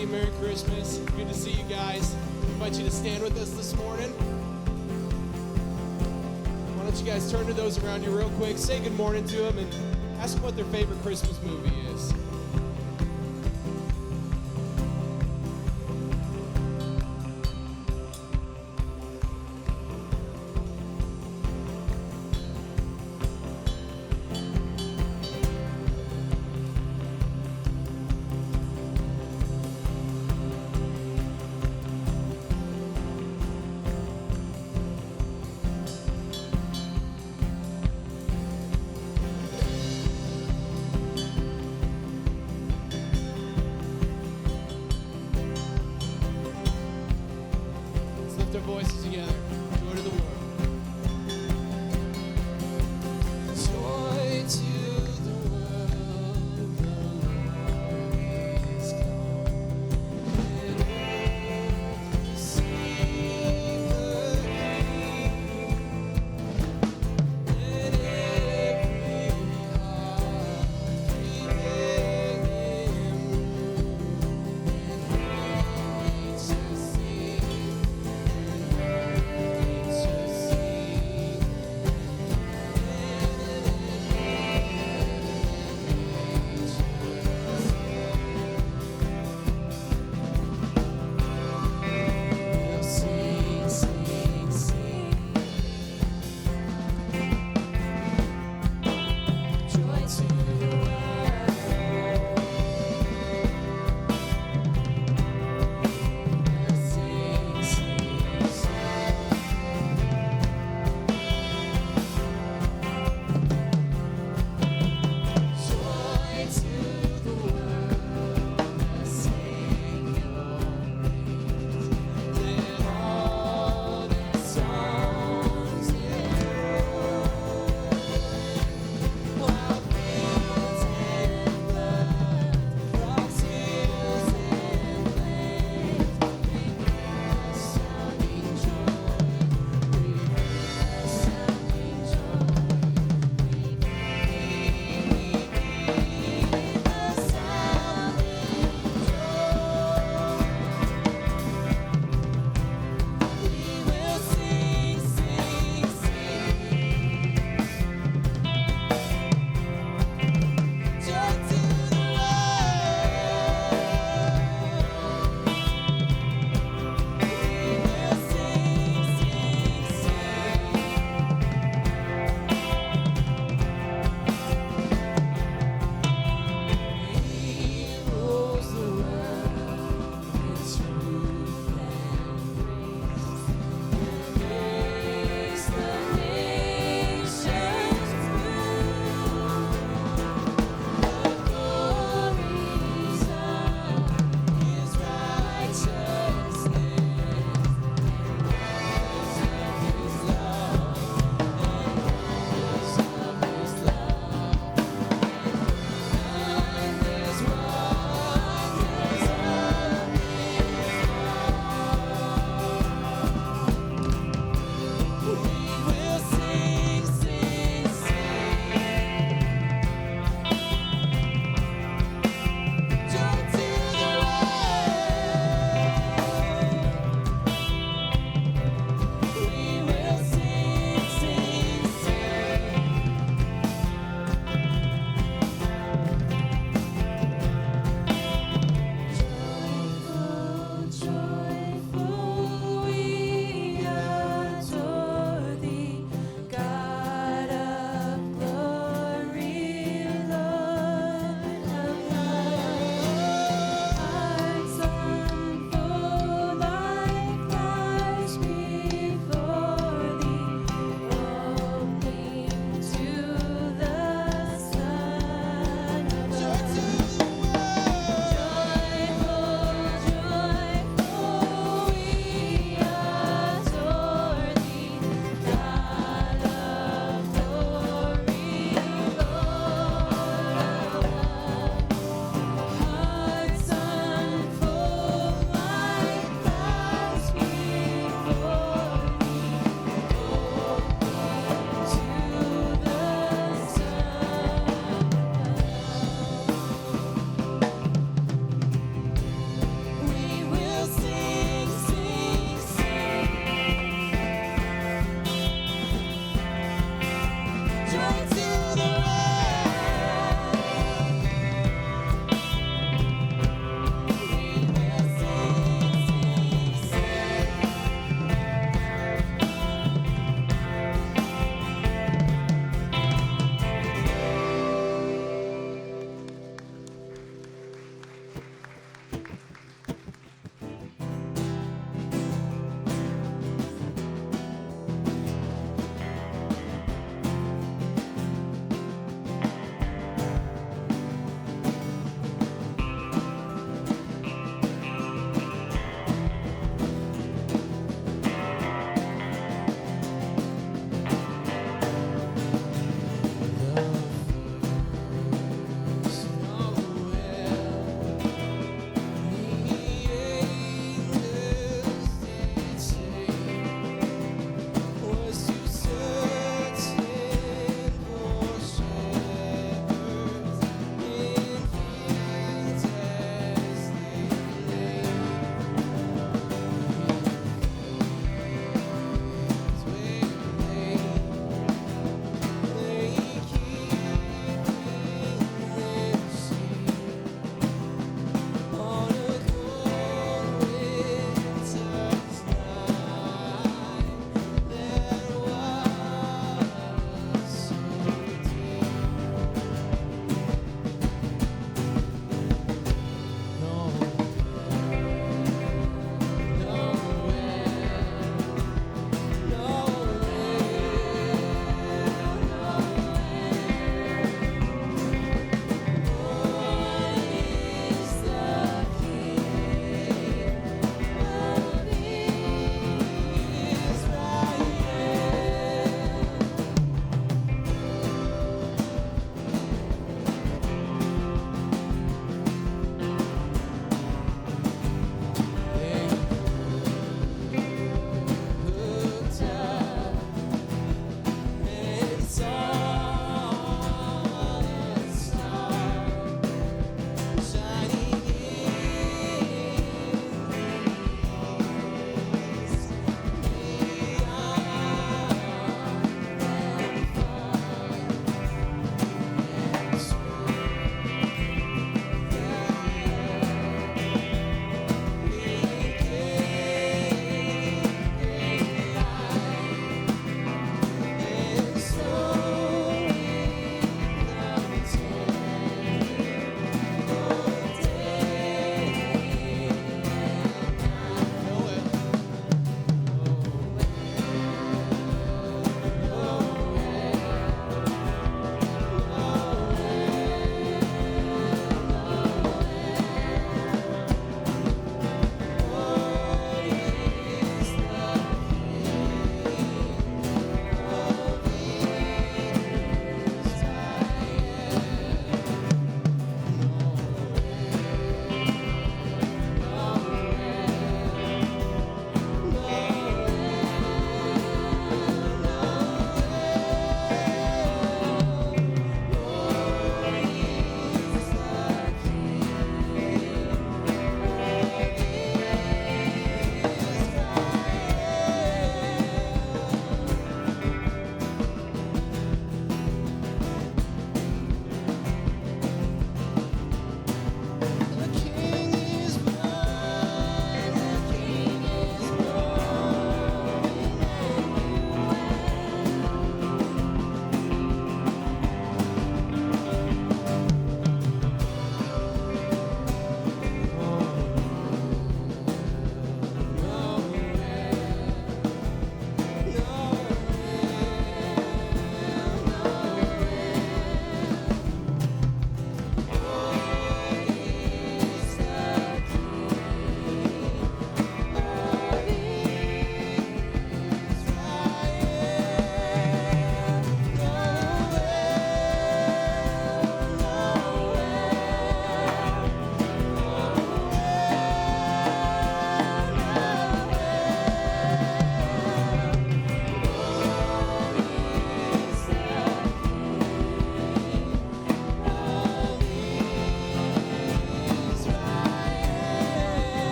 everybody. Merry Christmas. Good to see you guys. I invite you to stand with us this morning. Why don't you guys turn to those around you real quick, say good morning to them, and ask them what their favorite Christmas movie is.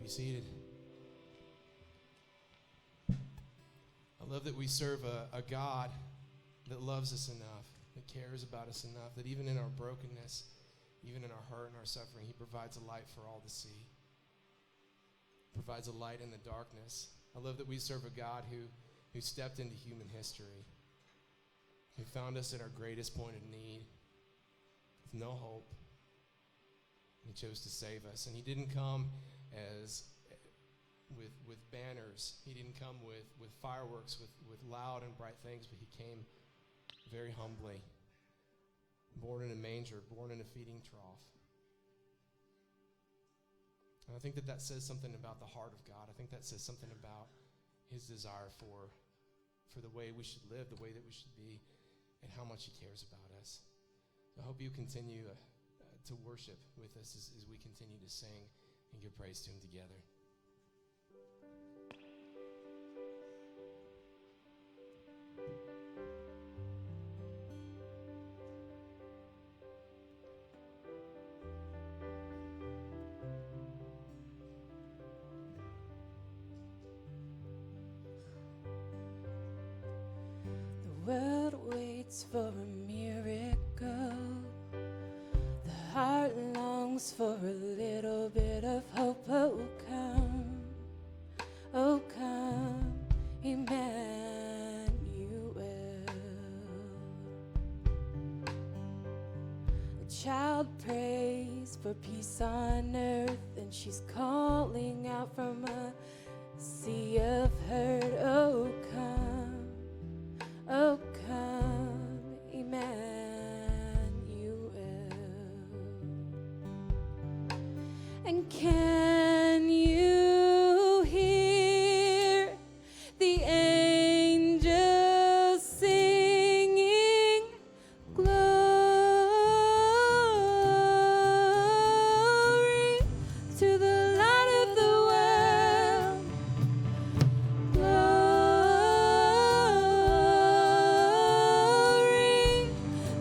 be seated. I love that we serve a God that loves us enough, that cares about us enough, that even in our brokenness, even in our hurt and our suffering, he provides a light for all to see. Provides a light in the darkness. I love that we serve a God who stepped into human history, who found us at our greatest point of need, with no hope. He chose to save us. And he didn't come as with banners. He didn't come with fireworks, with loud and bright things, but he came very humbly, born in a manger, born in a feeding trough. And I think that says something about the heart of God. I think that says something about his desire for the way we should live, the way that we should be, and how much he cares about us. I hope you continue to worship with us as we continue to sing and give praise to him together. The world waits for a miracle. The heart longs for a little bit of hope. Oh come, Emmanuel. A child prays for peace on earth, and she's calling out from a sea of hurt. Oh come, Emmanuel. And can you hear the angels singing glory to the light of the world? Glory,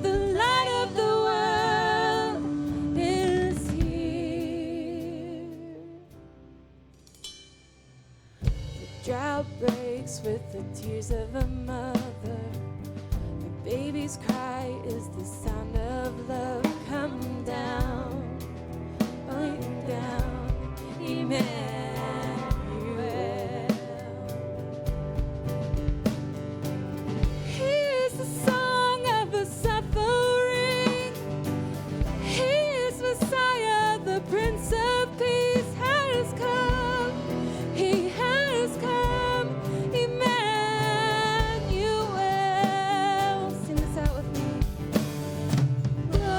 the light of the world is here. The drought breaks with the tears of a mother. The baby's cry is the sound of love. Come down, oh, down, Emmanuel. He is the song of the suffering. He is Messiah, the Prince of Peace has come. He has come, Emmanuel. Sing this out with me. Glory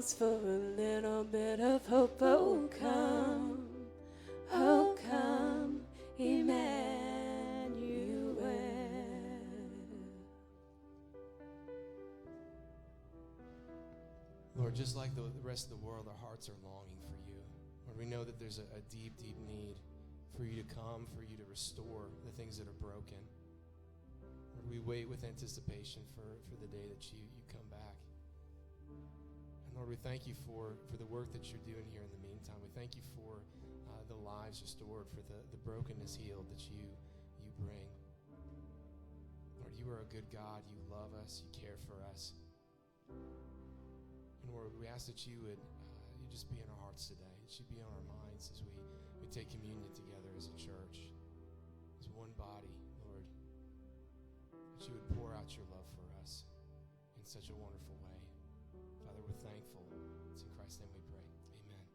longs for a little bit of hope. Oh, come, Emmanuel. Lord, just like the rest of the world, our hearts are longing for you. Lord, we know that there's a deep, deep need for you to come, for you to restore the things that are broken. Lord, we wait with anticipation for the day that you come back. And Lord, we thank you for the work that you're doing here in the meantime. We thank you for the lives restored, for the brokenness healed that you bring. Lord, you are a good God. You love us. You care for us. And Lord, we ask that you would you just be in our hearts today. It should be on our minds as we take communion together as a church, as one body, Lord. That you would pour out your love for us in such a wonderful way. Father, we're thankful. It's in Christ's name we pray. Amen.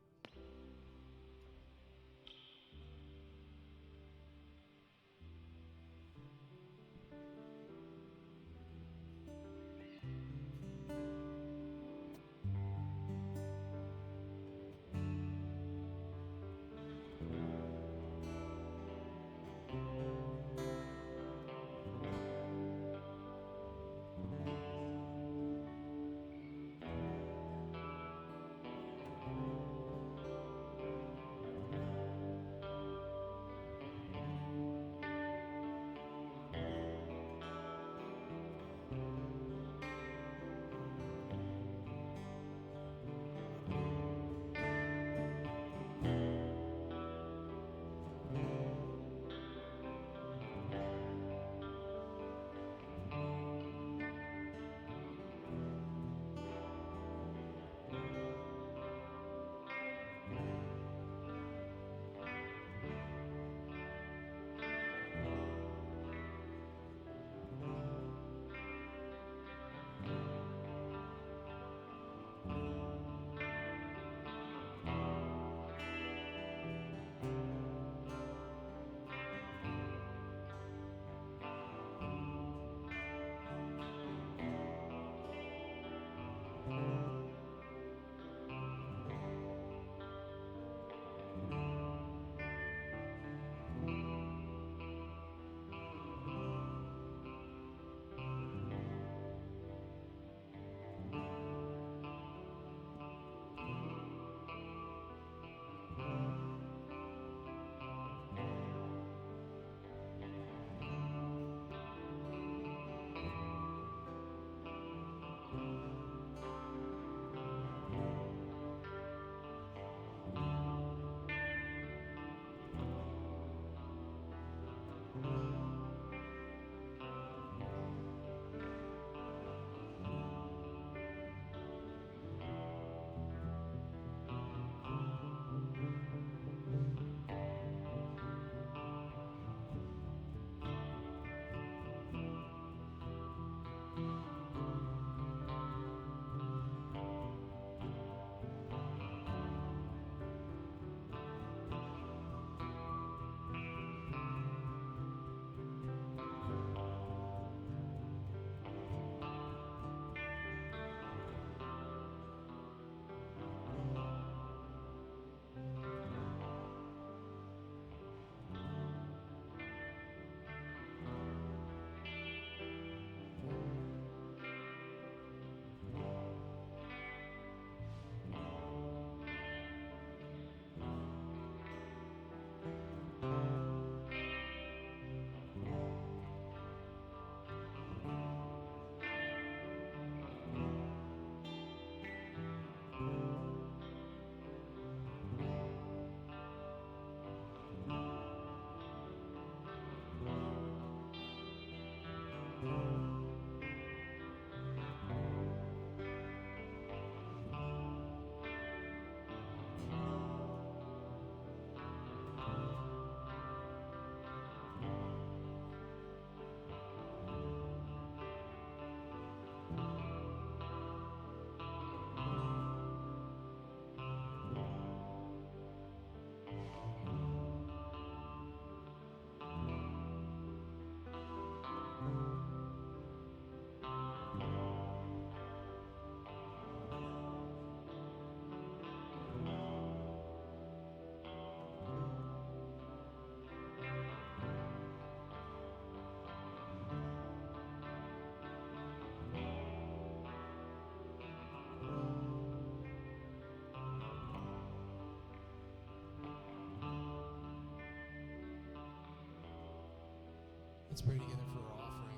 Let's pray together for our offering.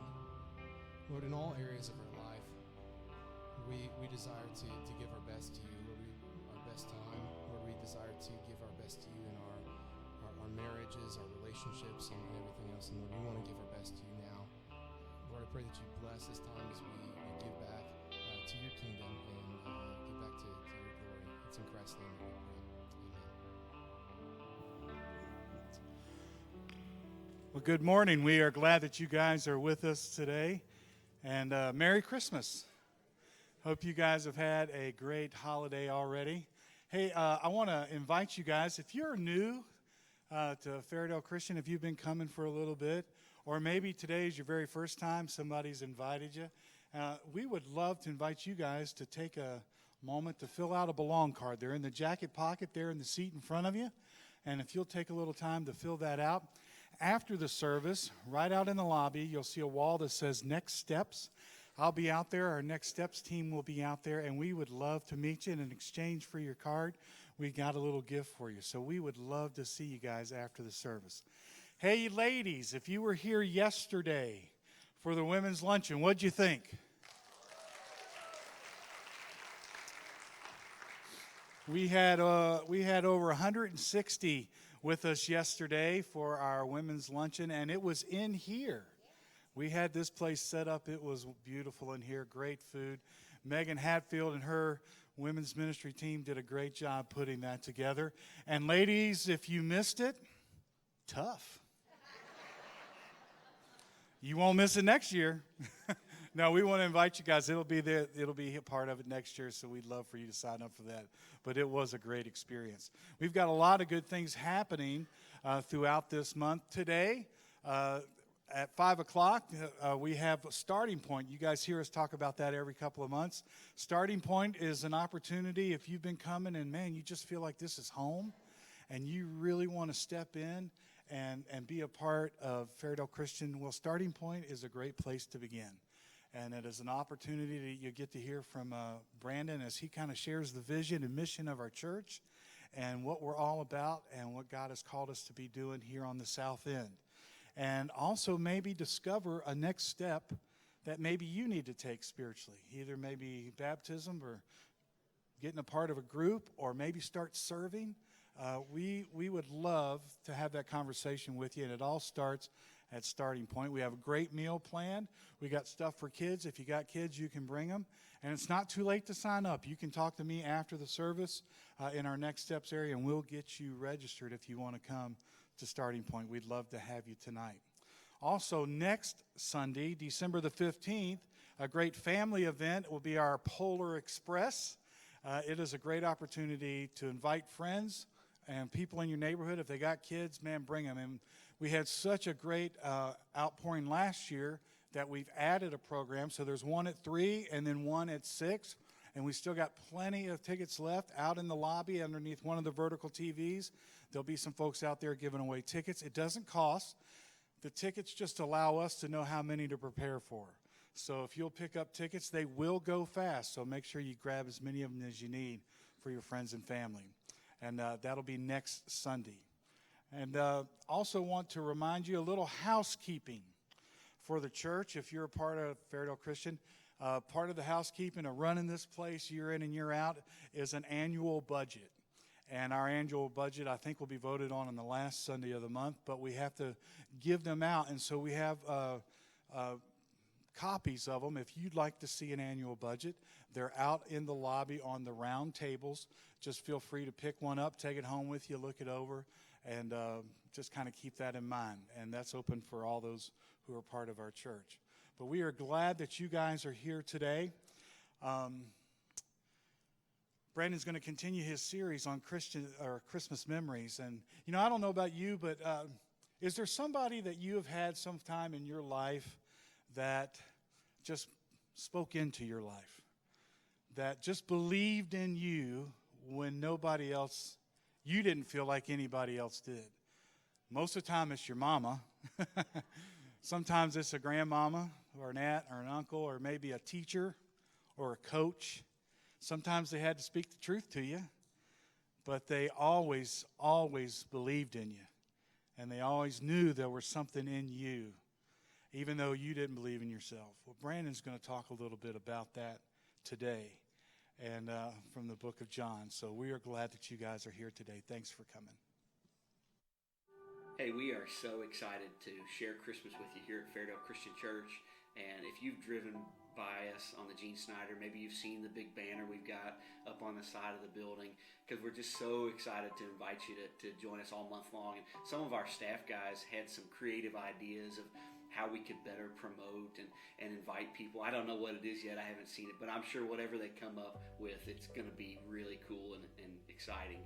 Lord, in all areas of our life, we desire to give our best to you. Lord, our best time. Lord, we desire to give our best to you in our marriages, our relationships, and everything else. And Lord, we want to give our best to you now. Lord, I pray that you bless this time as we give back to your kingdom and give back to your glory. It's in Christ's name that we pray. Amen. Well, good morning. We are glad that you guys are with us today. And Merry Christmas. Hope you guys have had a great holiday already. Hey, I want to invite you guys, if you're new to Fairdale Christian, if you've been coming for a little bit, or maybe today is your very first time, somebody's invited you, we would love to invite you guys to take a moment to fill out a belong card. They're in the jacket pocket there in the seat in front of you. And if you'll take a little time to fill that out, after the service, right out in the lobby, you'll see a wall that says Next Steps. I'll be out there. Our Next Steps team will be out there, and we would love to meet you. And in exchange for your card, we got a little gift for you. So we would love to see you guys after the service. Hey, ladies, if you were here yesterday for the women's luncheon, what'd you think? We had over 160 with us yesterday for our women's luncheon, and it was in here. We had this place set up. It was beautiful in here, great food. Megan Hatfield and her women's ministry team did a great job putting that together. And ladies, if you missed it, tough. You won't miss it next year. No, we want to invite you guys. It'll be there. It'll be a part of it next year, so we'd love for you to sign up for that. But it was a great experience. We've got a lot of good things happening throughout this month. Today, at 5 o'clock, we have a Starting Point. You guys hear us talk about that every couple of months. Starting Point is an opportunity if you've been coming and, man, you just feel like this is home and you really want to step in and be a part of Fairdale Christian. Well, Starting Point is a great place to begin. And it is an opportunity that you get to hear from Brandon as he kind of shares the vision and mission of our church and what we're all about and what God has called us to be doing here on the South End. And also maybe discover a next step that maybe you need to take spiritually. Either maybe baptism or getting a part of a group or maybe start serving. We would love to have that conversation with you, and it all starts at Starting Point. We have a great meal planned. We got stuff for kids. If you got kids, you can bring them. And it's not too late to sign up. You can talk to me after the service in our Next Steps area, and we'll get you registered if you want to come to Starting Point. We'd love to have you tonight. Also, next Sunday, December the 15th, a great family event will be our Polar Express. It is a great opportunity to invite friends and people in your neighborhood. If they got kids, man, bring them. And we had such a great outpouring last year that we've added a program. So there's one at 3 and then one at 6. And we still got plenty of tickets left out in the lobby underneath one of the vertical TVs. There'll be some folks out there giving away tickets. It doesn't cost. The tickets just allow us to know how many to prepare for. So if you'll pick up tickets, they will go fast. So make sure you grab as many of them as you need for your friends and family. And that'll be next Sunday. And also want to remind you a little housekeeping for the church. If you're a part of Fairdale Christian, part of the housekeeping of running this place year in and year out is an annual budget. And our annual budget, I think, will be voted on the last Sunday of the month, but we have to give them out. And so we have copies of them. If you'd like to see an annual budget, they're out in the lobby on the round tables. Just feel free to pick one up, take it home with you, look it over, and just kind of keep that in mind. And that's open for all those who are part of our church. But we are glad that you guys are here today. Brandon's going to continue his series on Christmas memories. And, you know, I don't know about you, but is there somebody that you have had some time in your life that just spoke into your life, that just believed in you when nobody else, you didn't feel like anybody else did? Most of the time it's your mama. Sometimes it's a grandmama or an aunt or an uncle or maybe a teacher or a coach. Sometimes they had to speak the truth to you, but they always, always believed in you. And they always knew there was something in you. even though you didn't believe in yourself. Well, Brandon's going to talk a little bit about that today and from the book of John. So we are glad that you guys are here today. Thanks for coming. Hey, we are so excited to share Christmas with you here at Fairdale Christian Church. And if you've driven by us on the Gene Snyder, maybe you've seen the big banner we've got up on the side of the building, because we're just so excited to invite you to join us all month long. And some of our staff guys had some creative ideas of how we could better promote and invite people. I don't know what it is yet. I haven't seen it, but I'm sure whatever they come up with, it's going to be really cool and exciting.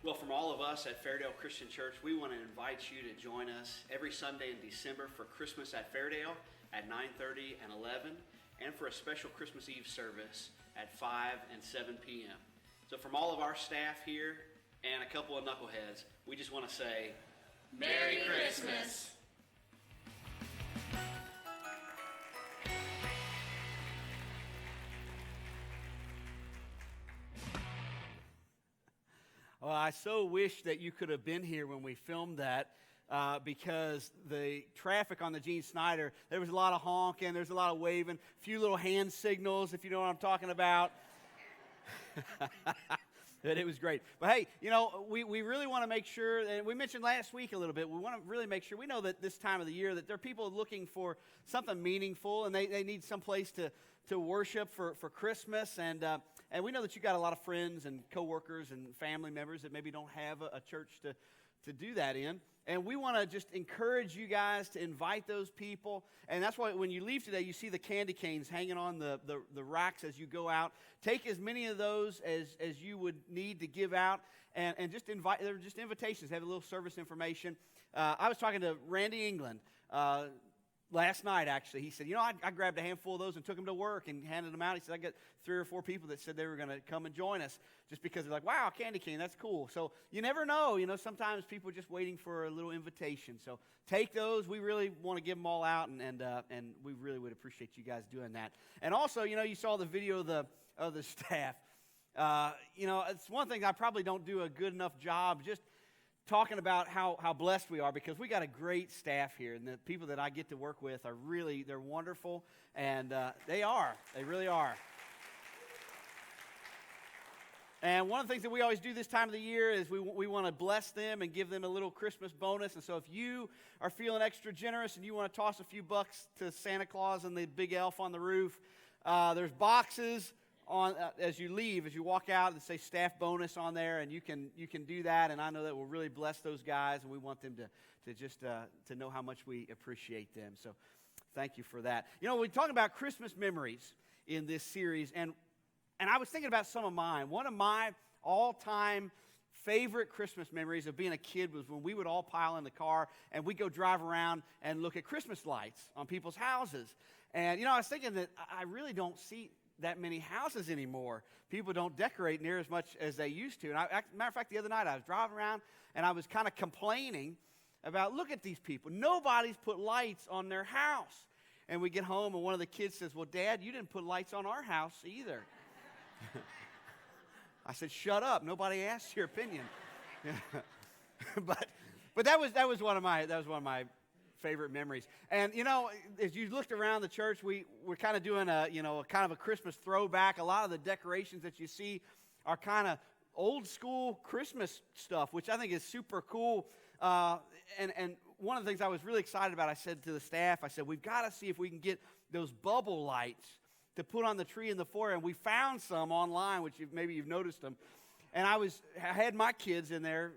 Well, from all of us at Fairdale Christian Church, we want to invite you to join us every Sunday in December for Christmas at Fairdale at 9:30 and 11, and for a special Christmas Eve service at 5 and 7 p.m. So from all of our staff here and a couple of knuckleheads, we just want to say, Merry Christmas! Well, I so wish that you could have been here when we filmed that because the traffic on the Gene Snyder, there was a lot of honking, there's a lot of waving, a few little hand signals, if you know what I'm talking about. But it was great. But hey, you know, we really want to make sure, and we mentioned last week a little bit, we want to really make sure, we know that this time of the year that there are people looking for something meaningful, and they need some place to worship for Christmas, and we know that you got a lot of friends and coworkers and family members that maybe don't have a church to do that in. And we want to just encourage you guys to invite those people. And that's why when you leave today, you see the candy canes hanging on the racks as you go out. Take as many of those as you would need to give out. And just invite, they're just invitations. They have a little service information. I was talking to Randy England last night, actually. He said, you know, I grabbed a handful of those and took them to work and handed them out. He said, I got 3 or 4 people that said they were going to come and join us just because they're like, wow, candy cane, that's cool. So you never know. You know, sometimes people are just waiting for a little invitation. So take those. We really want to give them all out, and we really would appreciate you guys doing that. And also, you know, you saw the video of the staff. You know, it's one thing I probably don't do a good enough job just talking about how blessed we are, because we got a great staff here, and the people that I get to work with are really, they're wonderful, and they really are. And one of the things that we always do this time of the year is we want to bless them and give them a little Christmas bonus. And so if you are feeling extra generous and you want to toss a few bucks to Santa Claus and the big elf on the roof, there's boxes on as you leave, as you walk out, and say staff bonus on there, and you can do that. And I know that will really bless those guys, and we want them to just to know how much we appreciate them. So thank you for that. You know, we're talking about Christmas memories in this series, and I was thinking about some of mine. One of my all-time favorite Christmas memories of being a kid was when we would all pile in the car and we'd go drive around and look at Christmas lights on people's houses. And, you know, I was thinking that I really don't see that many houses anymore. People don't decorate near as much as they used to. And matter of fact, the other night I was driving around and I was kind of complaining about, look at these people. Nobody's put lights on their house. And we get home and one of the kids says, well, Dad, you didn't put lights on our house either. I said, shut up. Nobody asked your opinion. but that was one of my favorite memories. And you know, as you looked around the church, we're kind of doing a kind of a Christmas throwback. A lot of the decorations that you see are kind of old school Christmas stuff, which I think is super cool. And one of the things I was really excited about, I said to the staff, I said, we've got to see if we can get those bubble lights to put on the tree in the foyer, and we found some online, which maybe you've noticed them. And I had my kids in there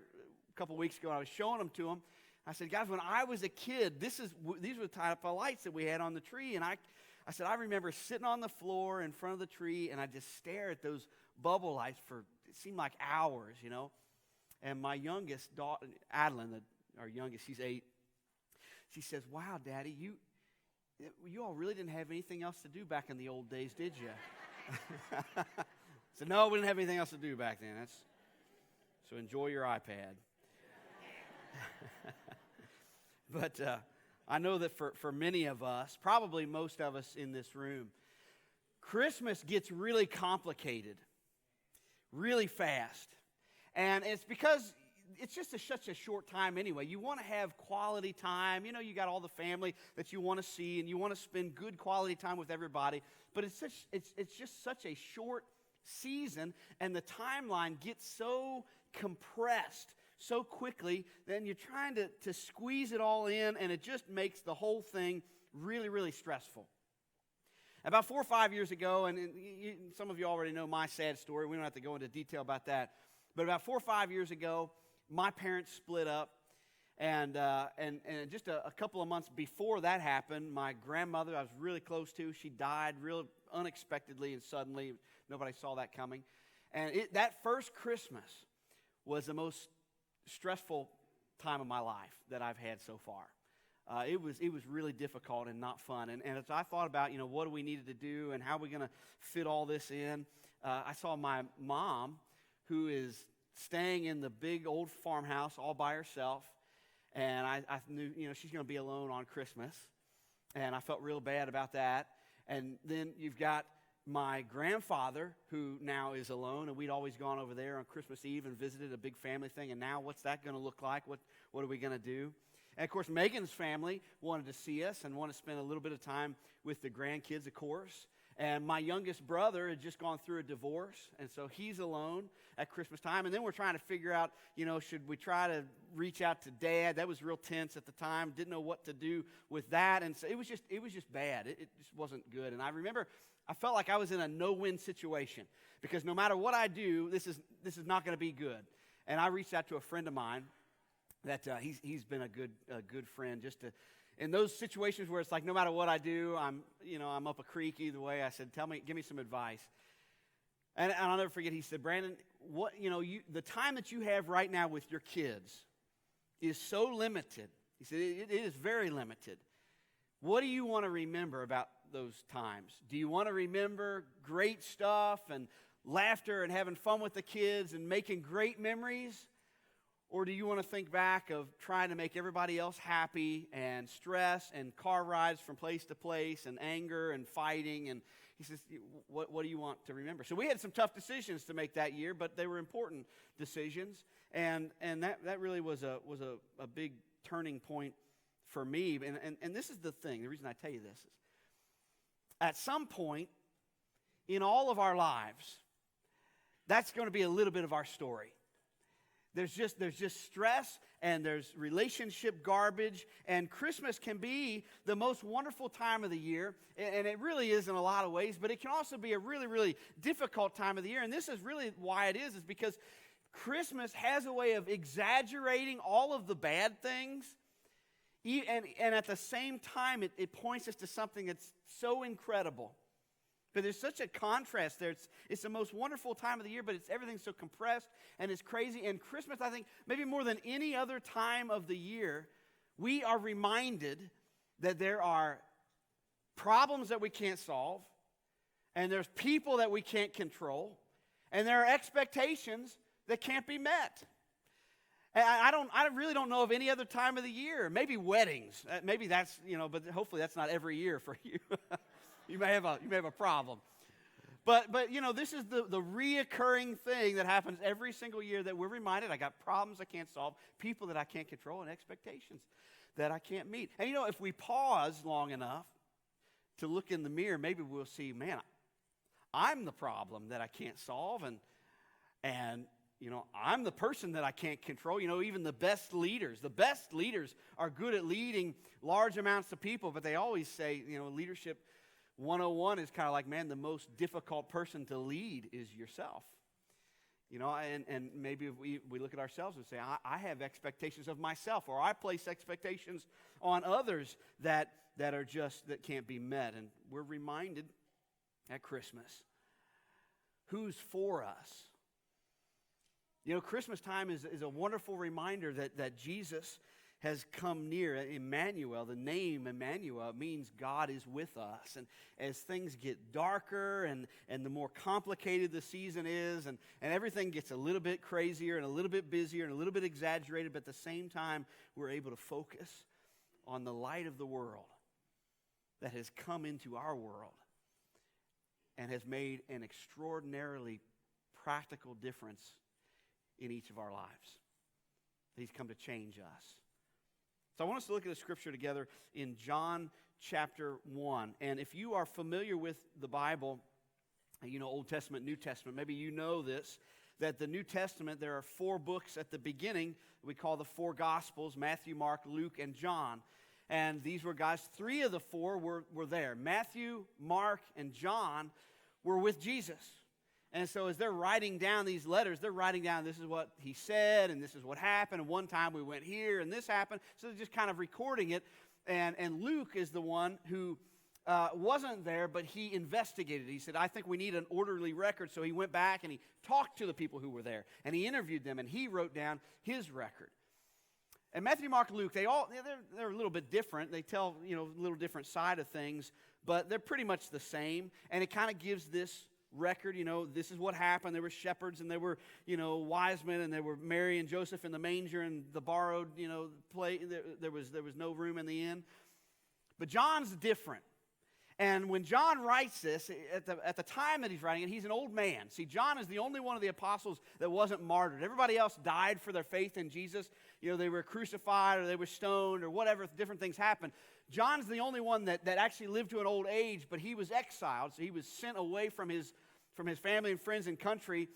a couple weeks ago, and I was showing them to them. I said, guys, when I was a kid, these were the type of lights that we had on the tree. And I said, I remember sitting on the floor in front of the tree, and I just stare at those bubble lights for, it seemed like hours, you know. And my youngest daughter, Adeline, our youngest, she's 8. She says, "Wow, Daddy, you all really didn't have anything else to do back in the old days, did you?" I said, "No, we didn't have anything else to do back then. So enjoy your iPad." But I know that for many of us, probably most of us in this room, Christmas gets really complicated really fast. And it's because it's just such a short time anyway. You want to have quality time. You know, you got all the family that you want to see, and you want to spend good quality time with everybody. But it's just such a short season, and the timeline gets so compressed so quickly, then you're trying to squeeze it all in, and it just makes the whole thing really, really stressful. About 4 or 5 years ago, and some of you already know my sad story. We don't have to go into detail about that. But about 4 or 5 years ago, my parents split up. And just a couple of months before that happened, my grandmother, I was really close to, she died real unexpectedly and suddenly. Nobody saw that coming. And that first Christmas was the most stressful time of my life that I've had so far. It was really difficult and not fun. And as I thought about, what do we needed to do and how are we going to fit all this in, I saw my mom, who is staying in the big old farmhouse all by herself. And I knew, she's going to be alone on Christmas. And I felt real bad about that. And then you've got my grandfather, who now is alone. And we'd always gone over there on Christmas Eve and visited a big family thing. And now what's that going to look like? What are we going to do? And, of course, Megan's family wanted to see us and wanted to spend a little bit of time with the grandkids, of course. And my youngest brother had just gone through a divorce, and so he's alone at Christmas time. And then we're trying to figure out, should we try to reach out to Dad? That was real tense at the time. Didn't know what to do with that, and so it was just bad. It just wasn't good. And I remember I felt like I was in a no-win situation because no matter what I do, this is not going to be good. And I reached out to a friend of mine that he's been a good friend just to. In those situations where it's like no matter what I do, I'm up a creek either way. I said, give me some advice. And I'll never forget. He said, "Brandon, the time that you have right now with your kids is so limited." He said, "It is very limited. What do you want to remember about those times? Do you want to remember great stuff and laughter and having fun with the kids and making great memories? Or do you want to think back of trying to make everybody else happy and stress and car rides from place to place and anger and fighting?" And he says, what do you want to remember? So we had some tough decisions to make that year, but they were important decisions. And that really was a big turning point for me. And this is the thing. The reason I tell you this is at some point in all of our lives, that's going to be a little bit of our story. There's just stress, and there's relationship garbage, and Christmas can be the most wonderful time of the year, and it really is in a lot of ways, but it can also be a really, really difficult time of the year, and this is really why it is because Christmas has a way of exaggerating all of the bad things, and at the same time, it points us to something that's so incredible. But there's such a contrast there. It's the most wonderful time of the year, but everything's so compressed and it's crazy. And Christmas, I think, maybe more than any other time of the year, we are reminded that there are problems that we can't solve, and there's people that we can't control, and there are expectations that can't be met. And I really don't know of any other time of the year. Maybe weddings. Maybe that's, but hopefully that's not every year for you. You may have a problem. But this is the reoccurring thing that happens every single year that we're reminded I got problems I can't solve, people that I can't control, and expectations that I can't meet. And if we pause long enough to look in the mirror, maybe we'll see, man, I'm the problem that I can't solve, and I'm the person that I can't control. Even the best leaders are good at leading large amounts of people, but they always say, leadership 101 is kind of like, man, the most difficult person to lead is yourself. And maybe if we look at ourselves and say, I have expectations of myself, or I place expectations on others that can't be met. And we're reminded at Christmas, who's for us? You know, Christmas time is a wonderful reminder that Jesus has come near. Emmanuel, the name Emmanuel, means God is with us. And as things get darker and the more complicated the season is, and everything gets a little bit crazier and a little bit busier and a little bit exaggerated, but at the same time, we're able to focus on the light of the world that has come into our world and has made an extraordinarily practical difference in each of our lives. He's come to change us. So I want us to look at the scripture together in John chapter 1. And if you are familiar with the Bible, you know, Old Testament, New Testament, maybe you know this, that the New Testament, there are 4 books at the beginning we call the 4 Gospels: Matthew, Mark, Luke, and John. And these were guys, 3 of the 4 were there. Matthew, Mark, and John were with Jesus. And so as they're writing down these letters, they're writing down, this is what he said, and this is what happened, and one time we went here, and this happened. So they're just kind of recording it. And Luke is the one who wasn't there, but he investigated. He said, I think we need an orderly record. So he went back and he talked to the people who were there, and he interviewed them, and he wrote down his record. And Matthew, Mark, Luke, they're a little bit different. They tell, you know, a little different side of things, but they're pretty much the same. And it kind of gives this record, you know, this is what happened. There were shepherds, and there were, you know, wise men, and there were Mary and Joseph in the manger, and the borrowed, you know, play. There was no room in the inn. But John's different. And when John writes this, at the time that he's writing it, he's an old man. See, John is the only one of the apostles that wasn't martyred. Everybody else died for their faith in Jesus. You know, they were crucified or they were stoned or whatever, different things happened. John's the only one that actually lived to an old age, but he was exiled. So he was sent away from his family and friends and country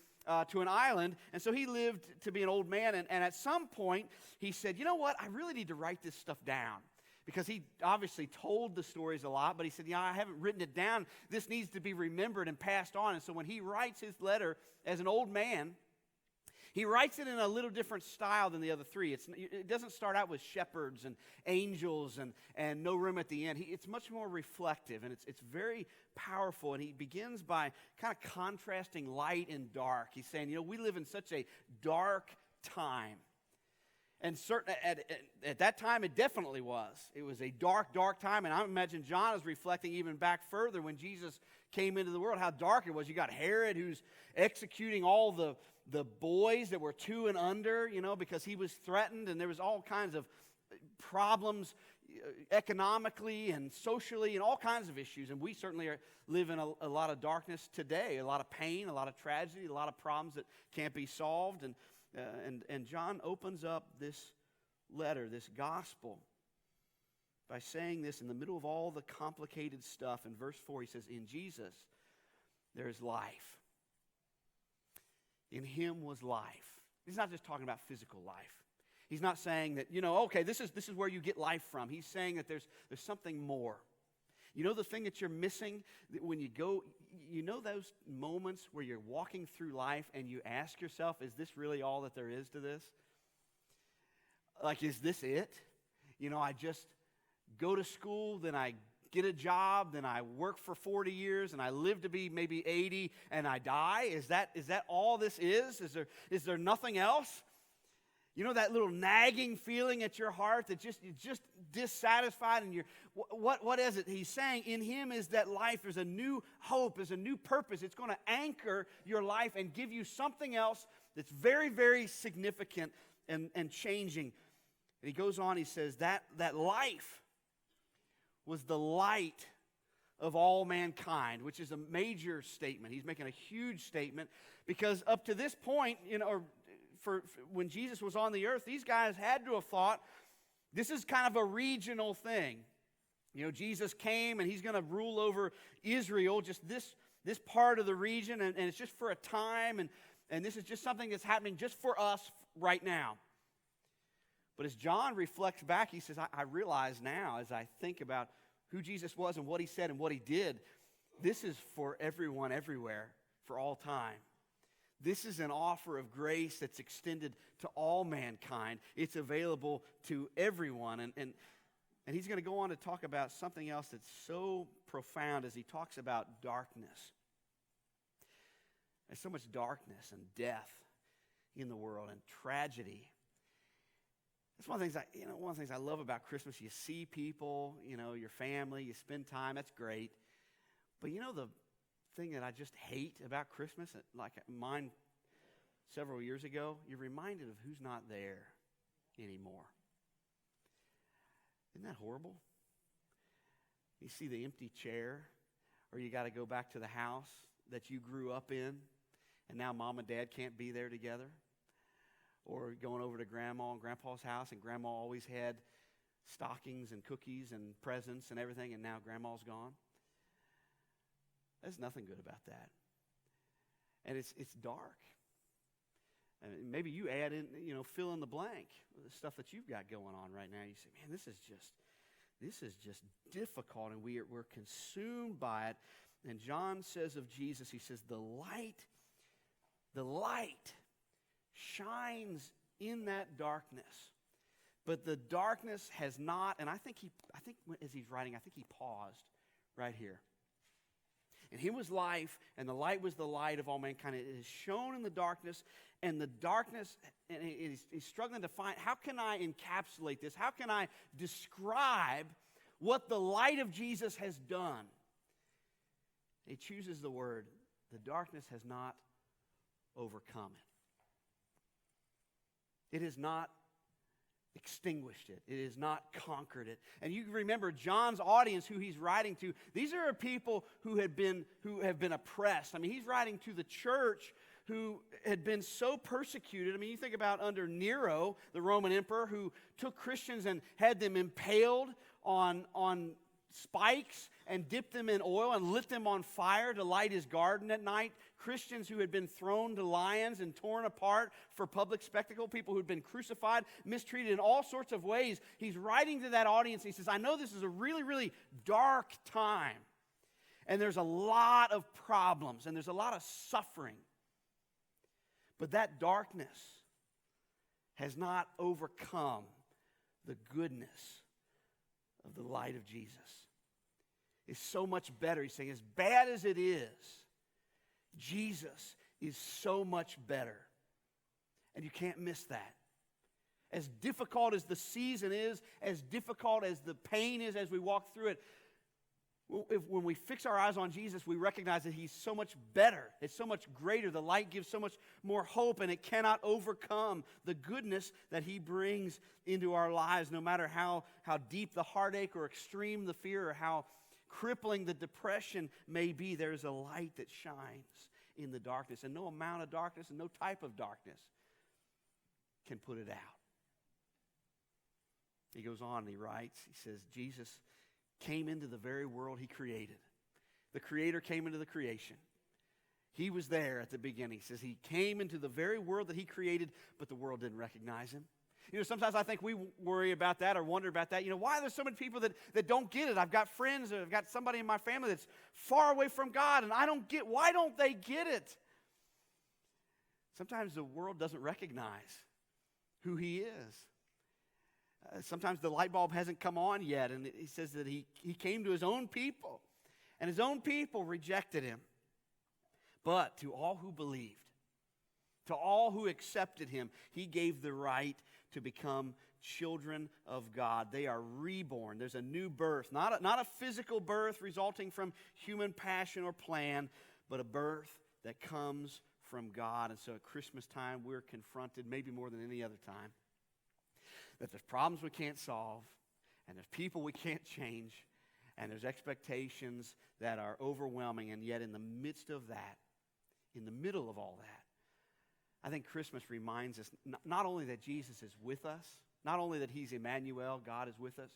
to an island. And so he lived to be an old man. And at some point, he said, you know what? I really need to write this stuff down. Because he obviously told the stories a lot, but he said, I haven't written it down. This needs to be remembered and passed on. And so when he writes his letter as an old man, he writes it in a little different style than the other 3. It doesn't start out with shepherds and angels and no room at the end. It's much more reflective, and it's very powerful. And he begins by kind of contrasting light and dark. He's saying, you know, we live in such a dark time. And at that time, it definitely was. It was a dark, dark time. And I imagine John is reflecting even back further when Jesus came into the world, how dark it was. You got Herod, who's executing all the boys that were 2 and under, you know, because he was threatened. And there was all kinds of problems economically and socially and all kinds of issues. And we certainly live in a lot of darkness today, a lot of pain, a lot of tragedy, a lot of problems that can't be solved. And John opens up this letter, this gospel, by saying this in the middle of all the complicated stuff. In verse 4, he says, in Jesus, there is life. In him was life. He's not just talking about physical life. He's not saying that, you know, okay, this is where you get life from. He's saying that there's something more. You know the thing that you're missing, that when you go, you know those moments where you're walking through life and you ask yourself, is this really all that there is to this? Like, is this it? You know, I just go to school, then I get a job, then I work for 40 years, and I live to be maybe 80, and I die? Is that all this is? Is there nothing else? You know that little nagging feeling at your heart that you're just dissatisfied, and what is it? He's saying in him is that life. There's a new hope, there's a new purpose. It's going to anchor your life and give you something else that's very, very significant and changing. And he goes on, he says that life was the light of all mankind, which is a major statement. He's making a huge statement because up to this point, you know, for when Jesus was on the earth, these guys had to have thought this is kind of a regional thing. You know, Jesus came and he's going to rule over Israel, just this part of the region, and it's just for a time, and this is just something that's happening just for us right now. But as John reflects back, he says, I realize now as I think about who Jesus was and what he said and what he did, this is for everyone, everywhere, for all time. This is an offer of grace that's extended to all mankind. It's available to everyone. And he's going to go on to talk about something else that's so profound as he talks about darkness. There's so much darkness and death in the world and tragedy. That's one of the things I love about Christmas. You see people, your family, you spend time. That's great. But the thing that I just hate about Christmas, like mine several years ago, you're reminded of who's not there anymore. Isn't that horrible? You see the empty chair, or you got to go back to the house that you grew up in, and now mom and dad can't be there together. Or going over to grandma and grandpa's house, and grandma always had stockings and cookies and presents and everything, and now grandma's gone. There's nothing good about that. And it's dark. And maybe you add in, fill in the blank, the stuff that you've got going on right now. You say, man, this is just difficult, and we're consumed by it. And John says of Jesus, he says, the light shines in that darkness, but the darkness has not. And I think as he's writing, I think he paused right here. In him was life, and the light was the light of all mankind. It is shown in the darkness, and the darkness, and he's struggling to find, how can I encapsulate this? How can I describe what the light of Jesus has done? He chooses the word, the darkness has not overcome it. It has not extinguished it. It has not conquered it. And you remember John's audience, who he's writing to, these are people who have been oppressed. I mean, he's writing to the church who had been so persecuted. I mean, you think about under Nero, the Roman emperor, who took Christians and had them impaled on spikes and dipped them in oil and lit them on fire to light his garden at night. Christians who had been thrown to lions and torn apart for public spectacle, people who had been crucified, mistreated in all sorts of ways. He's writing to that audience. He says, I know this is a really, really dark time, and there's a lot of problems, and there's a lot of suffering. But that darkness has not overcome the goodness of the light of Jesus. It's so much better. He's saying, as bad as it is, Jesus is so much better. And you can't miss that. As difficult as the season is, as difficult as the pain is as we walk through it, when we fix our eyes on Jesus, we recognize that He's so much better. It's so much greater. The light gives so much more hope, and it cannot overcome the goodness that He brings into our lives, no matter how deep the heartache or extreme the fear or how crippling the depression may be. There's a light that shines in the darkness, and no amount of darkness and no type of darkness can put it out. He goes on and he writes, he says, Jesus came into the very world He created. The Creator came into the creation. He was there at the beginning. He says He came into the very world that He created, but the world didn't recognize Him. Sometimes I think we worry about that or wonder about that. Why are there so many people that don't get it? I've got friends, or I've got somebody in my family that's far away from God, and I don't get, why don't they get it? Sometimes the world doesn't recognize who He is. Sometimes the light bulb hasn't come on yet, and he says that he came to His own people, and His own people rejected Him. But to all who believed, to all who accepted Him, He gave the right to become children of God. They are reborn. There's a new birth, not a physical birth resulting from human passion or plan, but a birth that comes from God. And so at Christmas time, we're confronted, maybe more than any other time, that there's problems we can't solve, and there's people we can't change, and there's expectations that are overwhelming. And yet in the midst of that, in the middle of all that, I think Christmas reminds us not only that Jesus is with us, not only that He's Emmanuel, God is with us,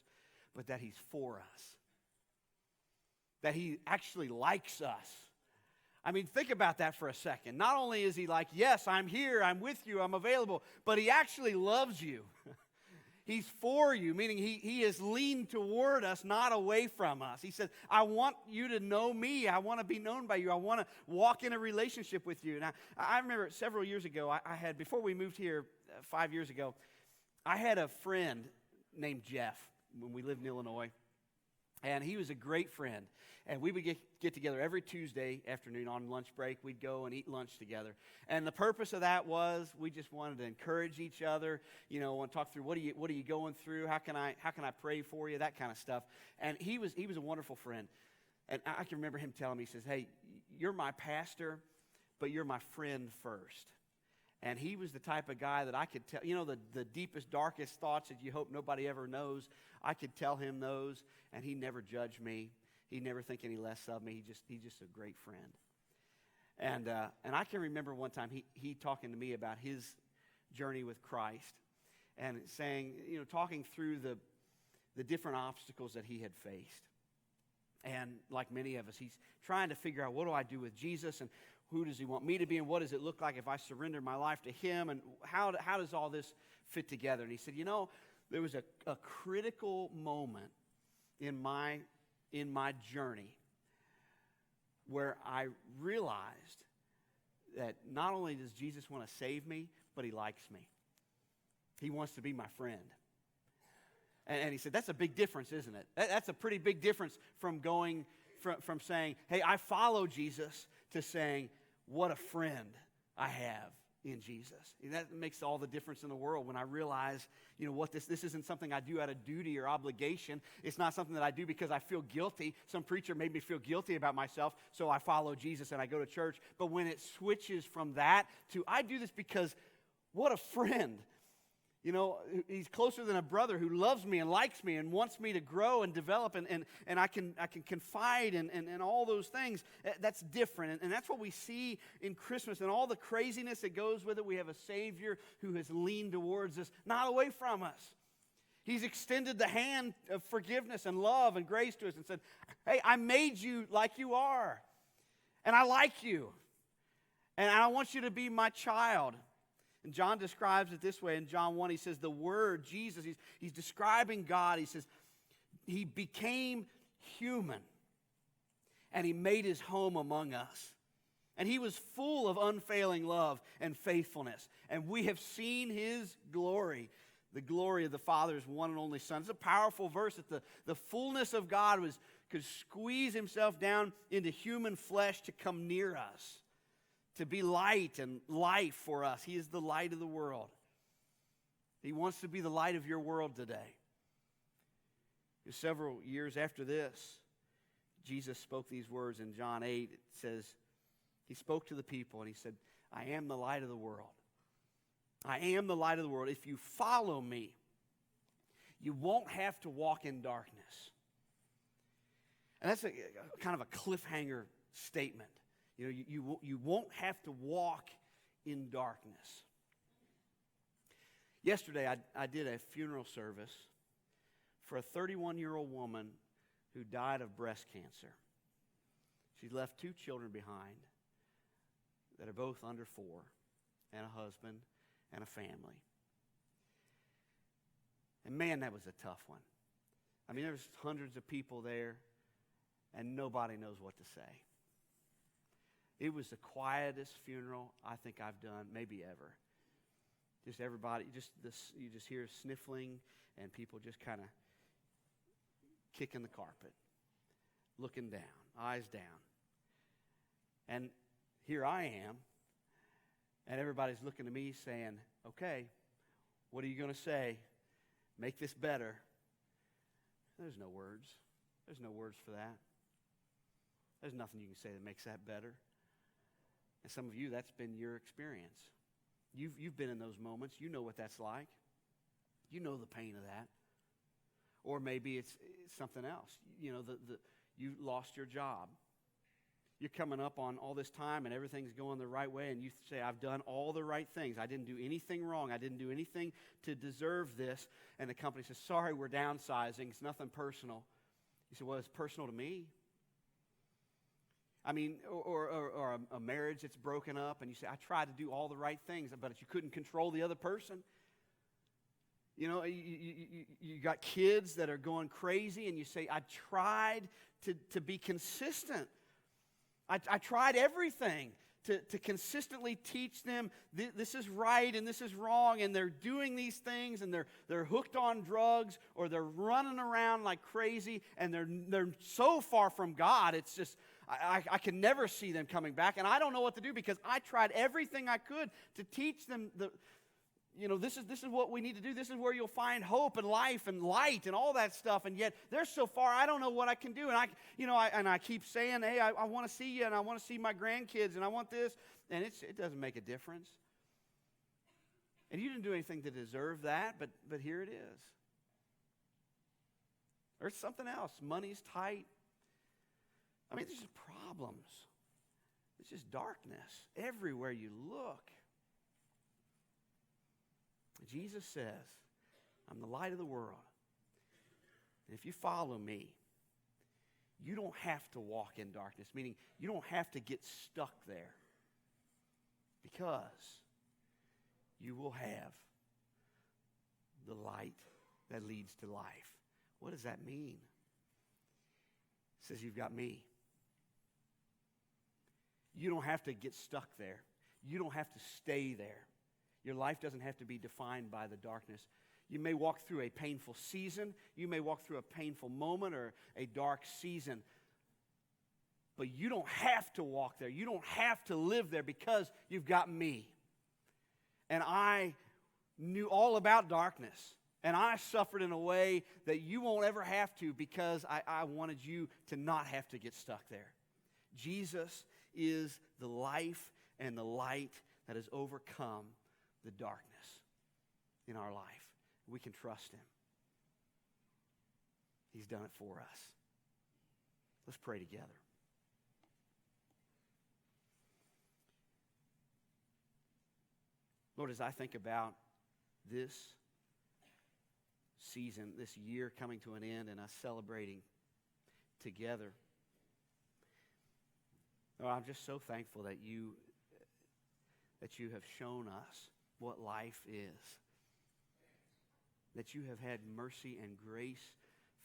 but that He's for us. That He actually likes us. I mean, think about that for a second. Not only is He like, yes, I'm here, I'm with you, I'm available, but He actually loves you. He's for you, meaning he has leaned toward us, not away from us. He says, I want you to know me. I want to be known by you. I want to walk in a relationship with you. Now, I remember several years ago, I had, before we moved here 5 years ago, I had a friend named Jeff when we lived in Illinois. And he was a great friend. And we would get together every Tuesday afternoon on lunch break. We'd go and eat lunch together. And the purpose of that was we just wanted to encourage each other. You know, want to talk through what are you going through? How can I pray for you? That kind of stuff. And he was a wonderful friend. And I can remember him telling me, he says, "Hey, you're my pastor, but you're my friend first." And he was the type of guy that I could tell, you know, the deepest, darkest thoughts that you hope nobody ever knows. I could tell him those, and he never judged me. He never think any less of me. He's just a great friend. And I can remember one time he talking to me about his journey with Christ and saying, you know, talking through the different obstacles that he had faced. And like many of us, he's trying to figure out, what do I do with Jesus, and who does he want me to be, and what does it look like if I surrender my life to him, and how does all this fit together? And he said, you know, there was a critical moment in my journey where I realized that not only does Jesus want to save me, but he likes me. He wants to be my friend. And he said, that's a big difference, isn't it? That's a pretty big difference from going from saying, hey, I follow Jesus, to saying, what a friend I have in Jesus. And that makes all the difference in the world when I realize, you know, what this isn't something I do out of duty or obligation. It's not something that I do because I feel guilty. Some preacher made me feel guilty about myself, so I follow Jesus and I go to church. But when it switches from that to, I do this because what a friend. You know, he's closer than a brother who loves me and likes me and wants me to grow and develop, and I can confide and all those things. That's different. And that's what we see in Christmas and all the craziness that goes with it. We have a Savior who has leaned towards us, not away from us. He's extended the hand of forgiveness and love and grace to us and said, hey, I made you like you are, and I like you, and I want you to be my child. And John describes it this way in John 1. He says the Word, Jesus, he's describing God. He says he became human and he made his home among us. And he was full of unfailing love and faithfulness. And we have seen his glory, the glory of the Father's one and only Son. It's a powerful verse that the fullness of God could squeeze himself down into human flesh to come near us, to be light and life for us. He is the light of the world. He wants to be the light of your world today. Several years after this, Jesus spoke these words in John 8. It says, he spoke to the people and he said, I am the light of the world. I am the light of the world. If you follow me, you won't have to walk in darkness. And that's a kind of a cliffhanger statement. You know, you won't have to walk in darkness. Yesterday, I did a funeral service for a 31-year-old woman who died of breast cancer. She left 2 children behind that are both under 4, and a husband and a family. And man, that was a tough one. I mean, there was hundreds of people there, and nobody knows what to say. It was the quietest funeral I think I've done, maybe ever. Just everybody, you just hear sniffling and people just kind of kicking the carpet, looking down, eyes down. And here I am, and everybody's looking at me saying, okay, what are you going to say? Make this better. There's no words. There's no words for that. There's nothing you can say that makes that better. And some of you, that's been your experience. You've been in those moments. You know what that's like. You know the pain of that. Or maybe it's something else. You know, you lost your job. You're coming up on all this time and everything's going the right way, and you say, I've done all the right things. I didn't do anything wrong. I didn't do anything to deserve this. And the company says, sorry, we're downsizing. It's nothing personal. You say, well, it's personal to me. I mean, or a marriage that's broken up, and you say, I tried to do all the right things, but you couldn't control the other person. You know, you got kids that are going crazy, and you say, I tried to be consistent. I tried everything to consistently teach them this is right and this is wrong, and they're doing these things, and they're hooked on drugs, or they're running around like crazy, and they're so far from God, it's just, I can never see them coming back, and I don't know what to do because I tried everything I could to teach them this is what we need to do. This is where you'll find hope and life and light and all that stuff. And yet they're so far, I don't know what I can do. And I keep saying, hey, I want to see you, and I want to see my grandkids, and I want this. And it doesn't make a difference. And you didn't do anything to deserve that, but here it is. Or it's something else. Money's tight. I mean, there's just problems. It's just darkness everywhere you look. Jesus says, I'm the light of the world. And if you follow me, you don't have to walk in darkness, meaning you don't have to get stuck there, because you will have the light that leads to life. What does that mean? It says you've got me. You don't have to get stuck there. You don't have to stay there. Your life doesn't have to be defined by the darkness. You may walk through a painful season. You may walk through a painful moment or a dark season. But you don't have to walk there. You don't have to live there, because you've got me. And I knew all about darkness. And I suffered in a way that you won't ever have to, because I wanted you to not have to get stuck there. Jesus is the life and the light that has overcome the darkness in our life. We can trust him. He's done it for us. Let's pray together. Lord, as I think about this season, this year coming to an end, and us celebrating together, Lord, I'm just so thankful that you have shown us what life is. That you have had mercy and grace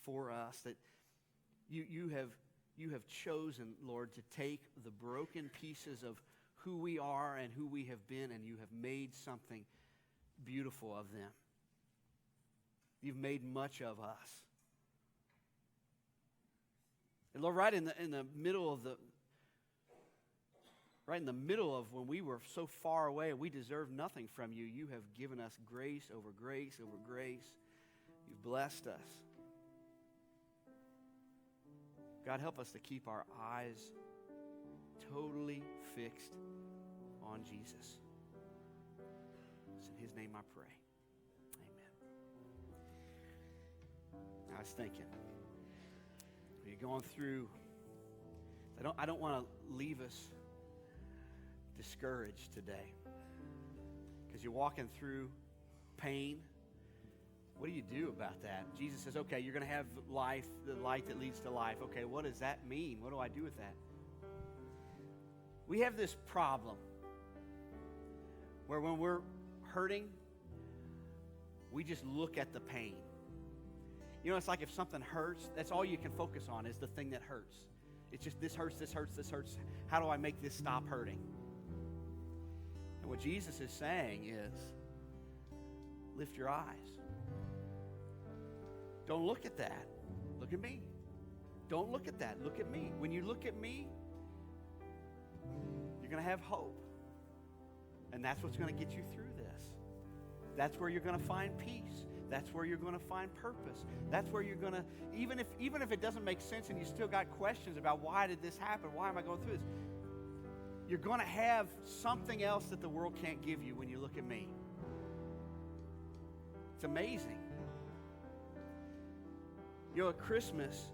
for us. That you have chosen, Lord, to take the broken pieces of who we are and who we have been, and you have made something beautiful of them. You've made much of us. And Lord, right in the middle of when we were so far away and we deserved nothing from you, you have given us grace over grace over grace. You've blessed us. God, help us to keep our eyes totally fixed on Jesus. It's in his name I pray. Amen. I was thinking, when you're going through, I don't want to leave us discouraged today, because you're walking through pain. What do you do about that? Jesus says, okay, you're going to have life, the light that leads to life. Okay, what does that mean? What do I do with that? We have this problem where when we're hurting, we just look at the pain. You know, it's like if something hurts, that's all you can focus on is the thing that hurts. It's just this hurts, this hurts, this hurts. How do I make this stop hurting? And what Jesus is saying is, lift your eyes. Don't look at that. Look at me. Don't look at that. Look at me. When you look at me, you're going to have hope. And that's what's going to get you through this. That's where you're going to find peace. That's where you're going to find purpose. That's where you're going to, even if it doesn't make sense and you still got questions about why did this happen, why am I going through this, you're going to have something else that the world can't give you when you look at me. It's amazing. You know, at Christmas,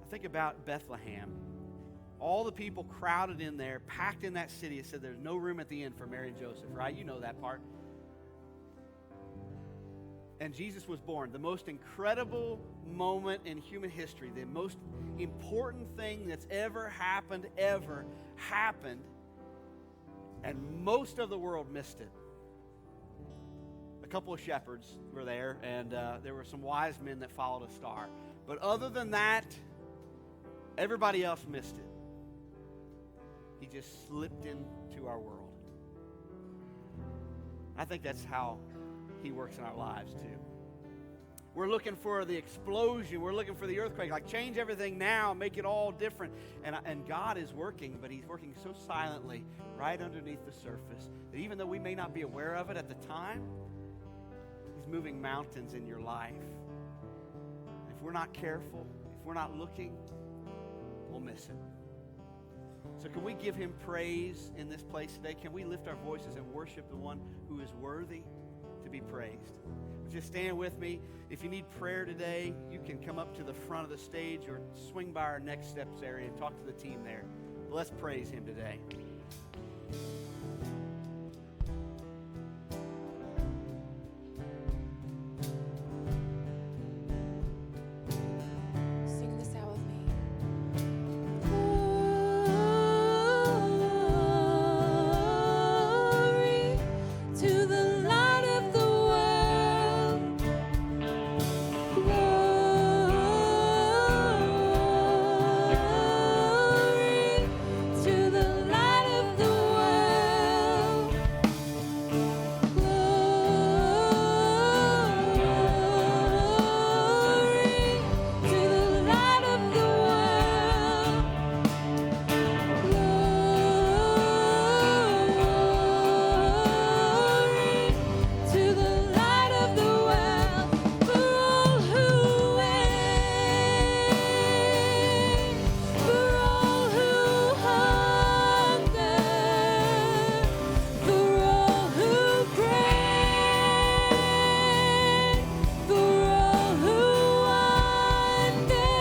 I think about Bethlehem. All the people crowded in there, packed in that city. It said there's no room at the inn for Mary and Joseph, right? You know that part. And Jesus was born. The most incredible moment in human history, the most important thing that's ever happened, and most of the world missed it. A couple of shepherds were there, and there were some wise men that followed a star. But other than that, everybody else missed it. he just slipped into our world. I think that's how he works in our lives too. We're looking for the explosion. We're looking for the earthquake. Like, change everything now, make it all different. And God is working, but he's working so silently right underneath the surface that even though we may not be aware of it at the time, he's moving mountains in your life. If we're not careful, if we're not looking, we'll miss it. So can we give him praise in this place today? Can we lift our voices and worship the one who is worthy to be praised? Just stand with me. If you need prayer today, you can come up to the front of the stage or swing by our next steps area and talk to the team there. But let's praise him today. Sing this out with me. Glory to the light of the world. Glory to the light of the world. Glory to the light of the world. Glory to the light of the world. For all who wait, for all who hunger, for all who pray, for all who wonder,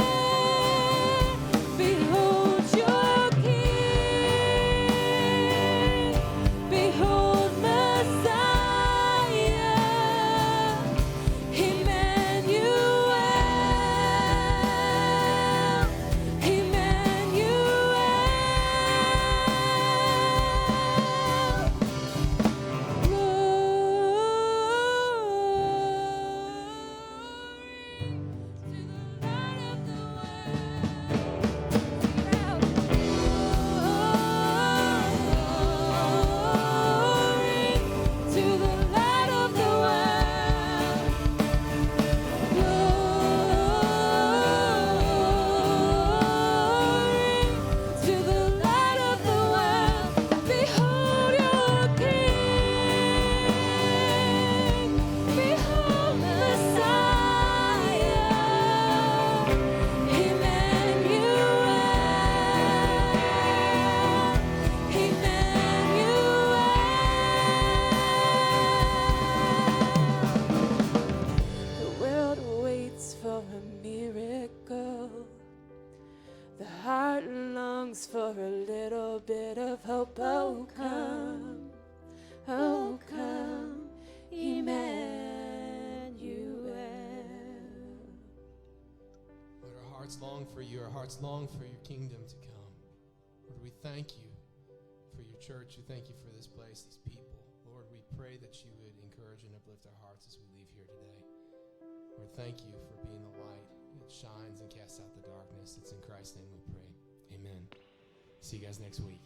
behold your King, behold Messiah, Emmanuel, to the light of the world. Glory to the light of the world. Behold your King, behold Messiah, Emmanuel. The world waits for a miracle. The heart longs for a little bit of hope. Oh, come, Emmanuel. Lord, our hearts long for you. Our hearts long for your kingdom to come. Lord, we thank you for your church. We thank you for this place, these people. Lord, we pray that you would encourage and uplift our hearts as we leave here today. Lord, thank you for being the light that shines and casts out the darkness. It's in Christ's name we pray. Amen. See you guys next week.